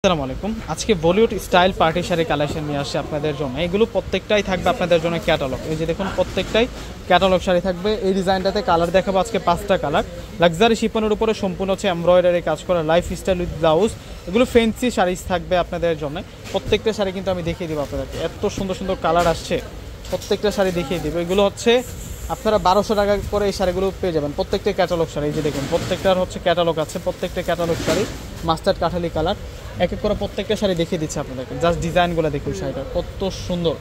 আসসালামু আলাইকুম। আজকে Bollywood style party sari collection নিয়ে আসছে আপনাদের জন্য। এগুলো প্রত্যেকটাই থাকবে আপনাদের জন্য ক্যাটালগ। এই যে দেখুন, প্রত্যেকটাই ক্যাটালগ শাড়ি থাকবে। এই ডিজাইনটাতে কালার দেখাবো আজকে 5টা কালার। লাক্সারি শিপনের উপরে সম্পূর্ণ হচ্ছে এমব্রয়ডারি কাজ করা, লাইফ স্টাইল উইথ ব্লাউজ। এগুলো ফ্যান্সি শাড়িজ থাকবে আপনাদের জন্য। প্রত্যেকটা শাড়ি কিন্তু আমি দেখিয়ে দেবো আপনাদেরকে। এত সুন্দর সুন্দর কালার আসছে, প্রত্যেকটা শাড়ি দেখিয়ে দেবো। এগুলো হচ্ছে আপনারা 1200 টাকা করে এই শাড়িগুলো পেয়ে যাবেন। প্রত্যেকটা ক্যাটালগ শাড়ি। এই যে দেখুন, প্রত্যেকটার হচ্ছে ক্যাটালগ আছে। প্রত্যেকটা catalogue sari mustard Kathali colour. এক এক করে প্রত্যেকটা শাড়ি দেখিয়ে দিচ্ছে আপনাদেরকে। জাস্ট ডিজাইনগুলো দেখুন, শাড়িটা কত সুন্দর।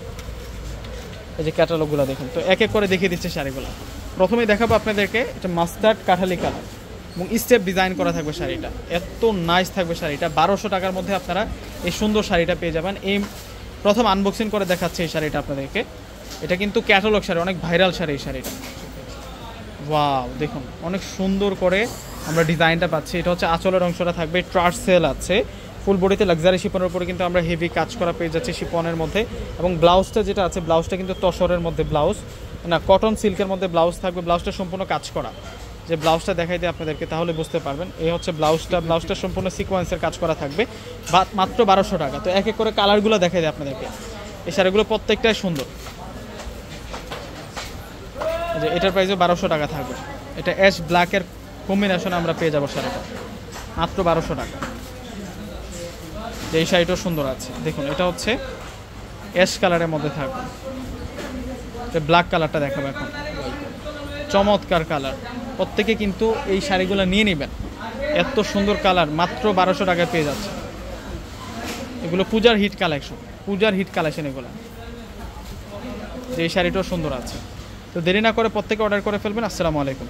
এই যে ক্যাটালগুলো দেখুন। তো এক এক করে দেখিয়ে দিচ্ছে শাড়িগুলো। প্রথমেই দেখাবো আপনাদেরকে এটা মাস্টার্ড কাঠালি কালার এবং স্টেপ ডিজাইন করা থাকবে শাড়িটা। এত নাইস থাকবে শাড়িটা। 1200 টাকার মধ্যে আপনারা এই সুন্দর শাড়িটা পেয়ে যাবেন। এই প্রথম আনবক্সিং করে দেখাচ্ছে এই শাড়িটা আপনাদেরকে। এটা কিন্তু ক্যাটালগ শাড়ি, অনেক ভাইরাল শাড়ি এই শাড়িটা। ওয়াও, দেখুন অনেক সুন্দর করে আমরা ডিজাইনটা পাচ্ছি। এটা হচ্ছে আঁচলের অংশটা থাকবে, ট্রার্সেল আছে। ফুল বডিতে লাক্সারি শিপনের উপরে কিন্তু আমরা হেভি কাজ করা পেয়ে যাচ্ছি শিপনের মধ্যে। এবং ব্লাউজটা যেটা আছে, ব্লাউজটা কিন্তু তসরের মধ্যে ব্লাউজ না, কটন সিল্কের মধ্যে ব্লাউজ থাকবে। ব্লাউজটা সম্পূর্ণ কাজ করা। যে ব্লাউজটা দেখাই দিই আপনাদেরকে, তাহলে বুঝতে পারবেন। এই হচ্ছে ব্লাউজটা সম্পূর্ণ সিকোয়েন্সের কাজ করা থাকবে। মাত্র 1200 টাকা। তো এক এক করে কালারগুলো দেখাই দিই আপনাদেরকে। এই শাড়িগুলো প্রত্যেকটাই সুন্দর। যে এটার প্রাইসও 1200 টাকা থাকবে। এটা অ্যাশ ব্ল্যাকের কম্বিনেশনে আমরা পেয়ে যাবো শাড়িটা মাত্র 1200 টাকা। যে এই শাড়িটাও সুন্দর আছে, দেখুন এটা হচ্ছে অ্যাশ কালারের মধ্যে থাকবে। ব্ল্যাক কালারটা দেখাবো এখন, চমৎকার কালার। প্রত্যেকে কিন্তু এই শাড়িগুলো নিয়ে নেবেন। এত সুন্দর কালার মাত্র 1200 টাকায় পেয়ে যাচ্ছে। এগুলো পূজার হিট কালেকশন এগুলো। যে এই শাড়িটাও সুন্দর আছে। তো দেরি না করে প্রত্যেকে অর্ডার করে ফেলবেন। আসসালামু আলাইকুম।